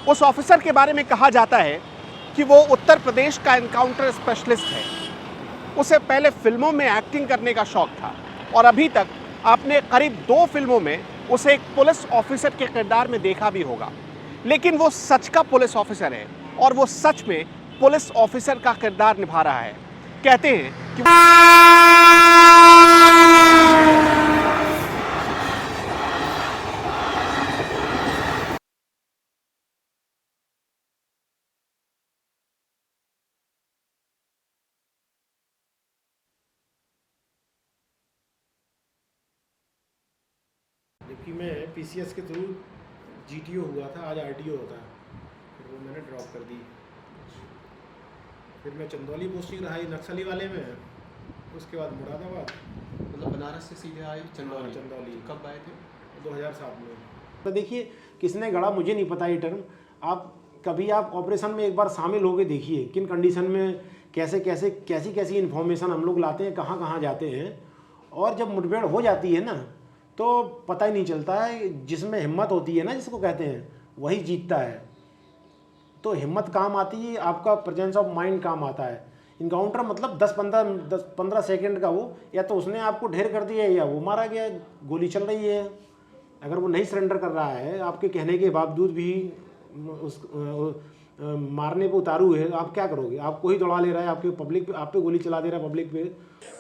उस ऑफिसर के बारे में कहा जाता है कि वो उत्तर प्रदेश का एनकाउंटर स्पेशलिस्ट है। उसे पहले फिल्मों में एक्टिंग करने का शौक था और अभी तक आपने करीब 2 फिल्मों में उसे एक पुलिस ऑफिसर के किरदार में देखा भी होगा। लेकिन वो सच का पुलिस ऑफिसर है और वो सच में पुलिस ऑफिसर का किरदार निभा रहा है। कहते हैं कि जबकि मैं पीसीएस के थ्रू जीटीओ हुआ था, आज आरटीओ होता है, फिर वो मैंने ड्रॉप कर दी। फिर मैं चंदौली पोस्टिंग रहा नक्सली वाले में, उसके बाद मुरादाबाद। मतलब बनारस से सीधे आए चंदौली? चंदौली। कब आए थे? 2007 में। तो देखिए किसने गढ़ा मुझे नहीं पता ये टर्म। आप ऑपरेशन में एक बार शामिल होकर देखिए किन कंडीशन में कैसे कैसे कैसी कैसी इन्फॉर्मेशन हम लोग लाते हैं, कहाँ कहाँ जाते हैं, और जब मुठभेड़ हो जाती है ना तो पता ही नहीं चलता है। जिसमें हिम्मत होती है ना, जिसको कहते हैं, वही जीतता है। तो हिम्मत काम आती है, आपका प्रेजेंस ऑफ माइंड काम आता है। इनकाउंटर मतलब 10-15 सेकंड का वो, या तो उसने आपको ढेर कर दिया या वो मारा गया, गोली चल रही है। अगर वो नहीं सरेंडर कर रहा है, आपके कहने के बावजूद भी उस मारने पे उतारू है, आप क्या करोगे? आपको ही दौड़ा ले रहा है, आपके पब्लिक पे, आप पे गोली चला दे रहा है पब्लिक पे।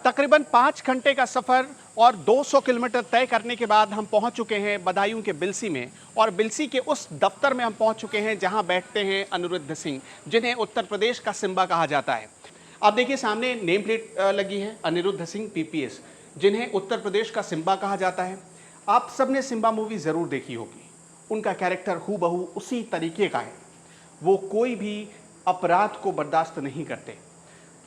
तकरीबन 5 घंटे का सफर और 200 किलोमीटर तय करने के बाद हम पहुंच चुके हैं बदायूं के बिलसी में, और बिलसी के उस दफ्तर में हम पहुंच चुके हैं जहां बैठते हैं अनिरुद्ध सिंह, जिन्हें उत्तर प्रदेश का सिम्बा कहा जाता है। आप देखिए सामने नेम प्लेट लगी है, अनिरुद्ध सिंह पीपीएस, जिन्हें उत्तर प्रदेश का सिम्बा कहा जाता है। आप सबने सिम्बा मूवी ज़रूर देखी होगी। उनका कैरेक्टर हूबहू उसी तरीके का है। वो कोई भी अपराध को बर्दाश्त नहीं करते।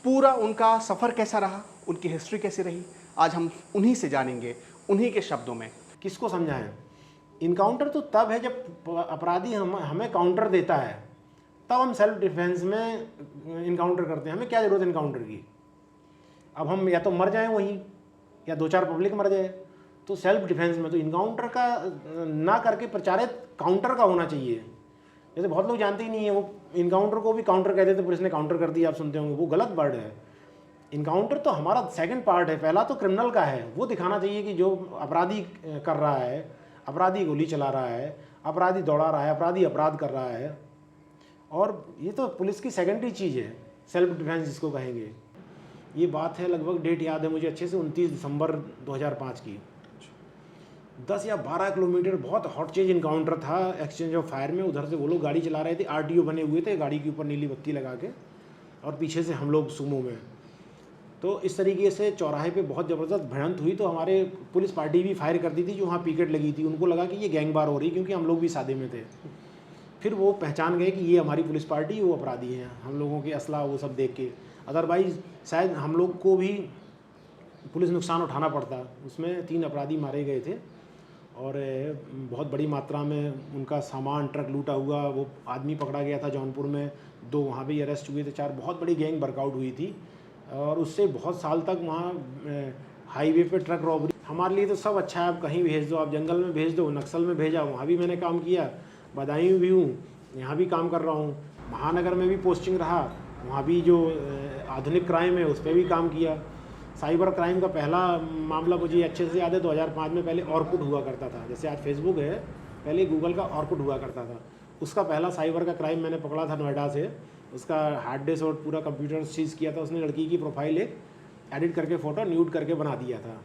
पूरा उनका सफ़र कैसा रहा, उनकी हिस्ट्री कैसी रही, आज हम उन्हीं से जानेंगे, उन्हीं के शब्दों में। किसको समझाएं? इनकाउंटर तो तब है जब अपराधी हमें काउंटर देता है, तब हम सेल्फ डिफेंस में इनकाउंटर करते हैं। हमें क्या ज़रूरत है इनकाउंटर की? अब हम या तो मर जाएं वहीं, या 2-4 पब्लिक मर जाए। तो सेल्फ डिफेंस में तो इनकाउंटर का ना करके प्रचारित काउंटर का होना चाहिए। जैसे बहुत लोग जानते ही नहीं है, वो इनकाउंटर को भी काउंटर कहते थे, पुलिस ने काउंटर कर दिया, आप सुनते होंगे, वो गलत वर्ड है। इनकाउंटर तो हमारा सेकंड पार्ट है, पहला तो क्रिमिनल का है। वो दिखाना चाहिए कि जो अपराधी कर रहा है, अपराधी गोली चला रहा है, अपराधी दौड़ा रहा है, अपराधी अपराध कर रहा है, और ये तो पुलिस की सेकेंडरी चीज़ है, सेल्फ डिफेंस जिसको कहेंगे। ये बात है, लगभग डेट याद है मुझे अच्छे से, 29 दिसंबर 2005 की। 10 या 12 किलोमीटर बहुत हॉट चेज इनकाउंटर था एक्सचेंज ऑफ फायर में। उधर से वो लोग गाड़ी चला रहे थे, आरटीओ बने हुए थे, गाड़ी के ऊपर नीली बत्ती लगा के, और पीछे से हम लोग सुमो में। तो इस तरीके से चौराहे पे बहुत ज़बरदस्त भिड़ंत हुई। तो हमारे पुलिस पार्टी भी फायर कर दी थी जो वहाँ पिकेट लगी थी। उनको लगा कि ये गैंगवार हो रही, क्योंकि हम लोग भी सादे में थे। फिर वो पहचान गए कि ये हमारी पुलिस पार्टी, वो अपराधी हैं, हम लोगों के असला वो सब देख के। अदरवाइज़ शायद हम लोग को भी पुलिस नुकसान उठाना पड़ता। उसमें 3 अपराधी मारे गए थे और बहुत बड़ी मात्रा में उनका सामान, ट्रक लूटा हुआ। वो आदमी पकड़ा गया था जौनपुर में, 2 वहाँ भी अरेस्ट हुए थे, 4 बहुत बड़ी गैंग वर्कआउट हुई थी। और उससे बहुत साल तक वहाँ हाईवे पे ट्रक रॉबरी। हमारे लिए तो सब अच्छा है, आप कहीं भेज दो, आप जंगल में भेज दो, नक्सल में भेजा, वहाँ भी मैंने काम किया, बदायूं में भी हूँ, यहाँ भी काम कर रहा हूँ, महानगर में भी पोस्टिंग रहा, वहाँ भी जो आधुनिक क्राइम है उस पर भी काम किया। साइबर क्राइम का पहला मामला मुझे अच्छे से याद है, 2005 में। पहले ऑर्कुट हुआ करता था, जैसे आज फेसबुक है, पहले गूगल का ऑर्कुट हुआ करता था। उसका पहला साइबर का क्राइम मैंने पकड़ा था नोएडा से। उसका हार्ड डिस्क और पूरा कंप्यूटर सीज किया था। उसने लड़की की प्रोफाइल एक एडिट करके फ़ोटो न्यूड करके बना दिया था।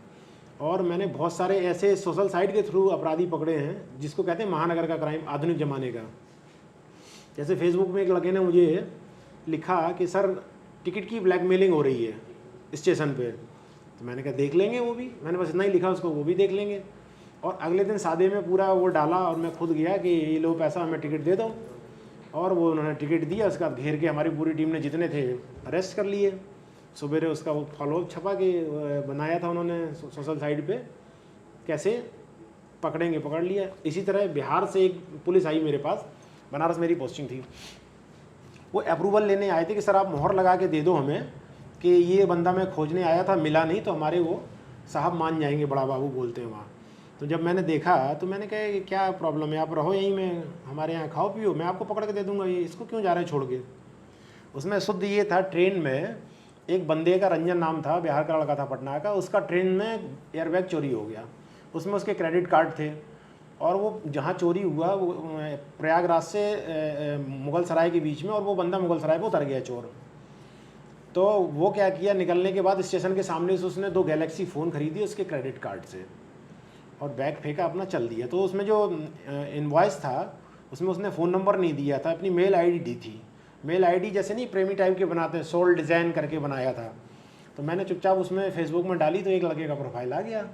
और मैंने बहुत सारे ऐसे सोशल साइट के थ्रू अपराधी पकड़े हैं, जिसको कहते हैं महानगर का क्राइम, आधुनिक ज़माने का। जैसे फेसबुक में एक लड़के ने मुझे लिखा कि सर टिकट की ब्लैकमेलिंग हो रही है स्टेशन पे। तो मैंने कहा देख लेंगे वो भी, मैंने बस इतना ही लिखा उसको, वो भी देख लेंगे। और अगले दिन सादे में पूरा वो डाला और मैं खुद गया कि ये लो पैसा हमें टिकट दे दो, और वो उन्होंने टिकट दिया। उसका घेर के हमारी पूरी टीम ने जितने थे अरेस्ट कर लिए। सुबह उसका वो फॉलोअप छपा के बनाया था उन्होंने सोशल साइट पे, कैसे पकड़ेंगे, पकड़ लिया। इसी तरह बिहार से एक पुलिस आई मेरे पास, बनारस मेरी पोस्टिंग थी। वो अप्रूवल लेने आए थे कि सर आप मोहर लगा के दे दो हमें कि ये बंदा मैं खोजने आया था, मिला नहीं, तो हमारे वो साहब मान जाएंगे, बड़ा बाबू बोलते हैं वहाँ। तो जब मैंने देखा तो मैंने कहा कि क्या प्रॉब्लम है, आप रहो यहीं, मैं हमारे यहाँ खाओ पियो, मैं आपको पकड़ के दे दूँगा, ये इसको क्यों जा रहे हैं छोड़ के। उसमें शुद्ध ये था, ट्रेन में एक बंदे का, रंजन नाम था, बिहार का लड़का था, पटना का, उसका ट्रेन में एयरबैग चोरी हो गया। उसमें उसके क्रेडिट कार्ड थे और वो जहाँ चोरी हुआ वो प्रयागराज से मुगल सराय के बीच में, और वो बंदा मुगल सराय पर उतर गया चोर। तो वो क्या किया, निकलने के बाद स्टेशन के सामने से उसने 2 गैलेक्सी फ़ोन खरीदी उसके क्रेडिट कार्ड से और बैग फेंका, अपना चल दिया। तो उसमें जो इनवॉइस था उसमें उसने फ़ोन नंबर नहीं दिया था, अपनी मेल आईडी दी थी। मेल आईडी जैसे नहीं प्रेमी टाइप के बनाते हैं, सोल डिज़ाइन करके बनाया था। तो मैंने चुपचाप उसमें फेसबुक में डाली तो एक लड़के का प्रोफाइल आ गया।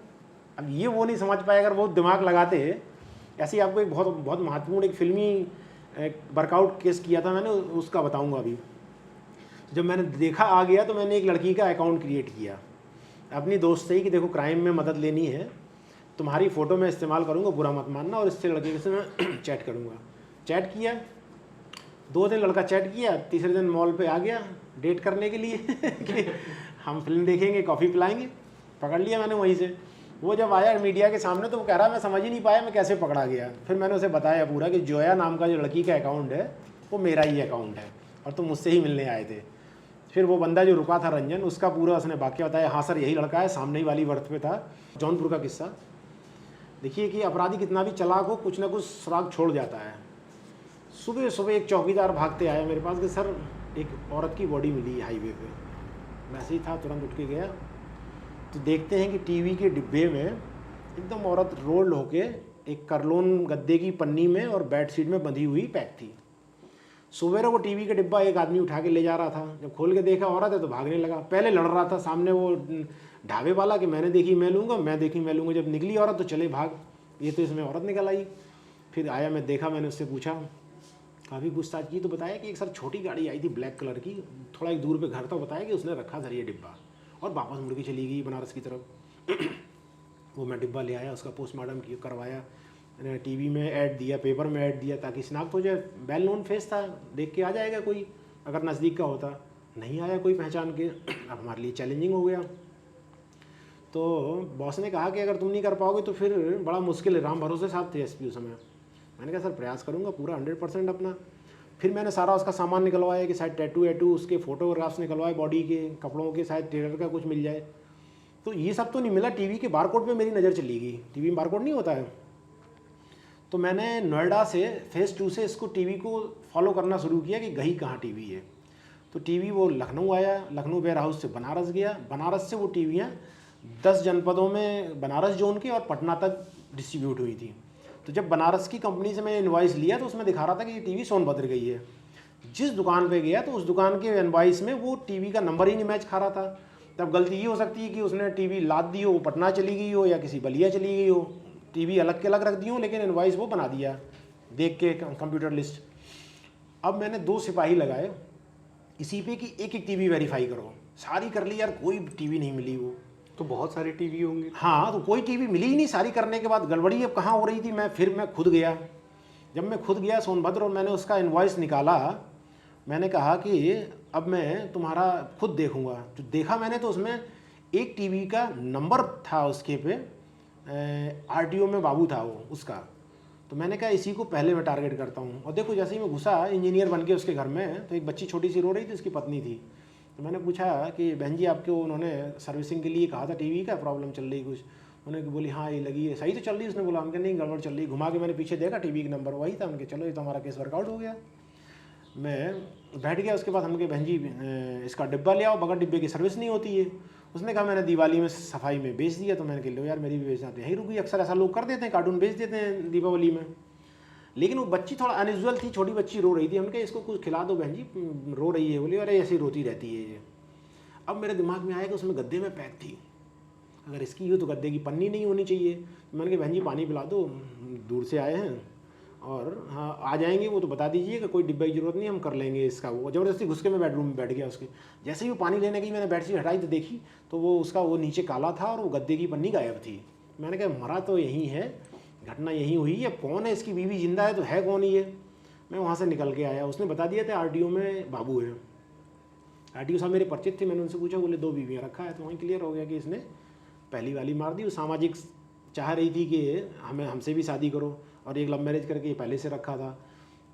अब ये वो नहीं समझ पाए, अगर वो दिमाग लगाते। ऐसे ही आपको एक बहुत बहुत महत्वपूर्ण एक फिल्मी वर्कआउट केस किया था मैंने, उसका बताऊँगा अभी। जब मैंने देखा आ गया तो मैंने एक लड़की का अकाउंट क्रिएट किया अपनी दोस्त से ही कि देखो क्राइम में मदद लेनी है, तुम्हारी फ़ोटो मैं इस्तेमाल करूँगा, बुरा मत मानना, और इससे लड़के से मैं चैट करूँगा। चैट किया, 2 दिन लड़का चैट किया, तीसरे दिन मॉल पे आ गया डेट करने के लिए कि हम फिल्म देखेंगे, कॉफ़ी पिलाएंगे। पकड़ लिया मैंने वहीं से। वो जब आया मीडिया के सामने तो वो कह रहा मैं समझ ही नहीं पाया मैं कैसे पकड़ा गया। फिर मैंने उसे बताया पूरा कि जोया नाम का जो लड़की का अकाउंट है वो मेरा ही अकाउंट है और तुम मुझसे ही मिलने आए थे। फिर वो बंदा जो रुका था रंजन, उसका पूरा उसने वाकया बताया, हाँ सर यही लड़का है, सामने ही वाली बर्थ पे था। जौनपुर का किस्सा देखिए कि अपराधी कितना भी चालाक हो, कुछ ना कुछ सुराग छोड़ जाता है। सुबह सुबह एक चौकीदार भागते आया मेरे पास कि सर एक औरत की बॉडी मिली हाईवे पे। वैसे ही था, तुरंत उठ के गया तो देखते हैं कि टीवी के डिब्बे में एकदम औरत रोल्ड होके एक करलोन गद्दे की पन्नी में और बेड शीट में बंधी हुई पैक थी। सुबह वो टीवी का डिब्बा एक आदमी उठा के ले जा रहा था, जब खोल के देखा औरत है तो भागने लगा। पहले लड़ रहा था सामने वो ढाबे वाला कि मैंने देखी मैं लूँगा, मैं देखी मैं लूँगा। जब निकली औरत तो चले भाग, ये तो इसमें औरत निकल आई। फिर आया, मैं देखा, मैंने उससे पूछा, काफ़ी पूछताछ की तो बताया कि एक सर छोटी गाड़ी आई थी ब्लैक कलर की, थोड़ा एक दूर पे घर था, बताया कि उसने रखा सर ये डिब्बा और वापस मुड़ के चली गई बनारस की तरफ। वो मैं डिब्बा ले आया, उसका पोस्टमार्टम करवाया, टीवी में ऐड दिया, पेपर में ऐड दिया ताकि शिनाख्त हो जाए। वेल नोन फेस था, देख के आ जाएगा कोई अगर नज़दीक का होता। नहीं आया कोई पहचान के। अब हमारे लिए चैलेंजिंग हो गया। तो बॉस ने कहा कि अगर तुम नहीं कर पाओगे तो फिर बड़ा मुश्किल है। राम भरोसे साहब थे एसपी उस समय। मैंने कहा सर प्रयास करूँगा पूरा 100% अपना। फिर मैंने सारा उसका सामान निकलवाया कि शायद टैटू उसके फ़ोटोग्राफ्स निकलवाए बॉडी के, कपड़ों के, शायद टेलर का कुछ मिल जाए। तो ये सब तो नहीं मिला। टीवी के बारकोड पे मेरी नज़र चली गई। टीवी में बारकोड नहीं होता है। तो मैंने नोएडा से फेज़ 2 से इसको टीवी को फॉलो करना शुरू किया कि गई कहाँ टीवी है। तो टीवी वो लखनऊ आया, लखनऊ वेयर हाउस से बनारस गया, बनारस से वो टीवियाँ 10 जनपदों में बनारस जोन के और पटना तक डिस्ट्रीब्यूट हुई थी। तो जब बनारस की कंपनी से मैंने इनवॉइस लिया तो उसमें दिखा रहा था कि ये टीवी सोनभद्र गई है। जिस दुकान पे गया तो उस दुकान के इनवॉइस में वो टीवी का नंबर ही नहीं मैच खा रहा था। तब गलती ये हो सकती है कि उसने टीवी लाद दी हो, वो पटना चली गई हो या किसी बलिया चली गई हो, टीवी अलग के अलग रख दी हो, लेकिन इनवॉइस वो बना दिया देख के कंप्यूटर लिस्ट। अब मैंने 2 सिपाही लगाए इसी पे कि एक एक टीवी वेरीफाई करो। सारी कर ली यार, कोई टीवी नहीं मिली। वो तो बहुत सारे टीवी होंगे। हाँ, तो कोई टीवी मिली ही नहीं। सारी करने के बाद गड़बड़ी अब कहाँ हो रही थी। मैं खुद गया। जब मैं खुद गया सोनभद्र और मैंने उसका इनवॉइस निकाला, मैंने कहा कि अब मैं तुम्हारा खुद देखूंगा। जो देखा मैंने तो उसमें एक टीवी का नंबर था, उसके पे आरटीओ में बाबू था वो उसका। तो मैंने कहा इसी को पहले मैं टारगेट करता हूँ। और देखो जैसे ही मैं घुसा इंजीनियर बन के उसके घर में, तो एक बच्ची छोटी सी रो रही थी, उसकी पत्नी थी। तो मैंने पूछा कि बहन जी आपको उन्होंने सर्विसिंग के लिए कहा था, टीवी का प्रॉब्लम चल रही कुछ? उन्होंने बोली हाँ ये लगी है, सही तो चल रही है। उसने बोला हमके नहीं गड़बड़ चल रही। घुमा के मैंने पीछे देखा, टीवी का नंबर वही था। उनके चलो ये तो हमारा केस वर्कआउट हो गया। मैं बैठ गया। उसके बाद हमने कहा बहन जी इसका डिब्बा ले आओ, बगैर डिब्बे की सर्विस नहीं होती है। उसने कहा मैंने दिवाली में सफाई में बेच दिया। तो मैंने कह लो यार मेरी भी बेच जाते हैं, यहीं रुकी। अक्सर ऐसा लोग कर देते हैं, कार्टून बेच देते हैं दीपावली में। लेकिन वो बच्ची थोड़ा अनयूजुअल थी, छोटी बच्ची रो रही थी। हमने कहा इसको कुछ खिला दो बहन जी, रो रही है। बोली अरे ऐसी रोती रहती है ये। अब मेरे दिमाग में आया कि उसमें गद्दे में पैक थी, अगर इसकी हो तो गद्दे की पन्नी नहीं होनी चाहिए। तो मैंने कहा बहन जी पानी पिला दो, दूर से आए हैं और हाँ आ जाएंगे, वो तो बता दीजिए कि कोई डिब्बे की ज़रूरत नहीं, हम कर लेंगे इसका। वो ज़बरदस्ती घुस के मैं बेडरूम में बैठ गया उसके। जैसे ही वो पानी लेने की मैंने बेडशीट हटाई तो देखी तो वो उसका वो नीचे काला था और वो गद्दे की पन्नी गायब थी। मैंने कहा मरा तो यहीं है, घटना यहीं हुई है, कौन है इसकी बीवी जिंदा है तो है कौन ये। मैं वहाँ से निकल के आया। उसने बता दिया था आरटीओ में बाबू है। आरटीओ साहब मेरे परिचित थे। मैंने उनसे पूछा, बोले 2 बीवियाँ रखा है। तो वहीं क्लियर हो गया कि इसने पहली वाली मार दी। वो सामाजिक चाह रही थी कि हमसे भी शादी करो, और एक लव मैरिज करके पहले से रखा था।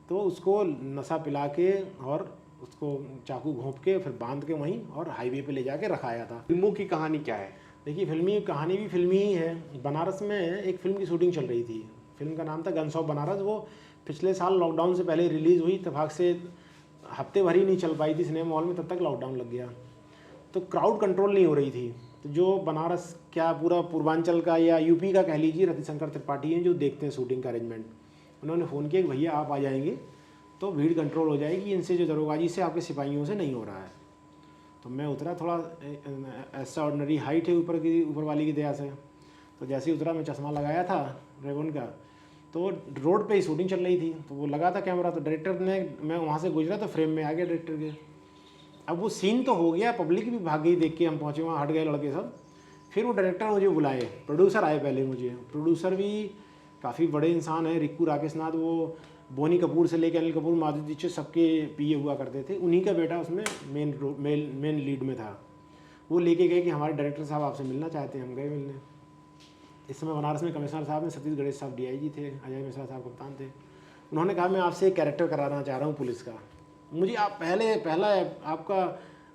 तो उसको नशा पिला के और उसको चाकू घोंप के फिर बांध के वहीं और हाईवे पे ले जाके रखाया था। फिल्मों की कहानी क्या है? देखिए, फिल्मी कहानी भी फिल्मी ही है। बनारस में एक फ़िल्म की शूटिंग चल रही थी। फिल्म का नाम था गन्स ऑफ बनारस। वो पिछले साल लॉकडाउन से पहले रिलीज़ हुई। इत्तेफाक से हफ्ते भर ही नहीं चल पाई थी सिनेमा हॉल में, तब तक लॉकडाउन लग गया। तो क्राउड कंट्रोल नहीं हो रही थी। तो जो बनारस क्या पूरा पूर्वांचल का या यूपी का कह लीजिए, रतिशंकर त्रिपाठी हैं जो देखते हैं शूटिंग का अरेंजमेंट, उन्होंने फ़ोन किया कि भैया आप आ जाएंगे तो भीड़ कंट्रोल हो जाएगी, इनसे जो दरोगाजी से आपके सिपाहियों से नहीं हो रहा है। तो मैं उतरा, थोड़ा ऐसा ऑर्डिनरी हाइट है ऊपर वाली की दया से। तो जैसे ही उतरा, मैं चश्मा लगाया था रेवन का, तो रोड पे ही शूटिंग चल रही थी, तो वो लगा था कैमरा। तो डायरेक्टर ने, मैं वहाँ से गुजरा तो फ्रेम में आ गया डायरेक्टर के। अब वो सीन तो हो गया, पब्लिक भी भाग गई देख के। हम पहुँचे वहाँ, हट गए लड़के सब। फिर वो डायरेक्टर मुझे बुलाए, प्रोड्यूसर आए पहले मुझे। प्रोड्यूसर भी काफ़ी बड़े इंसान हैं, रिक्कू राकेश नाथ, वो बोनी कपूर से लेकर अनिल कपूर, माधुरी दीक्षित सबके पीए हुआ करते थे। उन्हीं का बेटा उसमें मेन लीड में था। वो लेके गए कि हमारे डायरेक्टर साहब आपसे मिलना चाहते हैं। हम गए मिलने। इस समय बनारस में कमिश्नर साहब ने सतीश गणेश साहब DIG थे, अजय मिश्रा साहब कप्तान थे। उन्होंने कहा मैं आपसे एक कैरेक्टर कराना चाह रहा हूँ पुलिस का। मुझे आप पहला आपका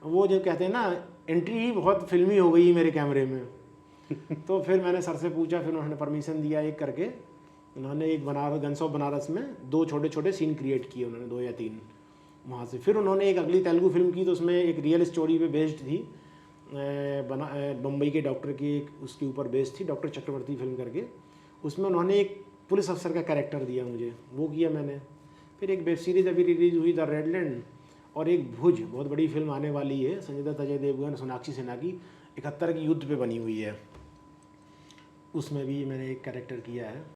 वो जो कहते हैं ना, एंट्री ही बहुत फिल्मी हो गई मेरे कैमरे में। तो फिर मैंने सर से पूछा, फिर उन्होंने परमिशन दिया एक करके। उन्होंने एक गन्स ऑफ बनारस में 2 छोटे छोटे सीन क्रिएट किए उन्होंने, 2 या 3 वहाँ से। फिर उन्होंने एक अगली तेलुगु फिल्म की, तो उसमें एक रियल स्टोरी पे बेस्ड थी, बम्बई के डॉक्टर की उसके ऊपर बेस्ड थी, डॉक्टर चक्रवर्ती फिल्म करके। उसमें उन्होंने एक पुलिस अफसर का कैरेक्टर दिया मुझे, वो किया मैंने। फिर एक वेब सीरीज़ अभी रिलीज़ हुई द रेडलैंड, और एक भुज, बहुत बड़ी फिल्म आने वाली है, संजय दत्त, अजय देवगन, सोनाक्षी सिन्हा की, 71 की युद्ध पे बनी हुई है। उसमें भी मैंने एक कैरेक्टर किया है।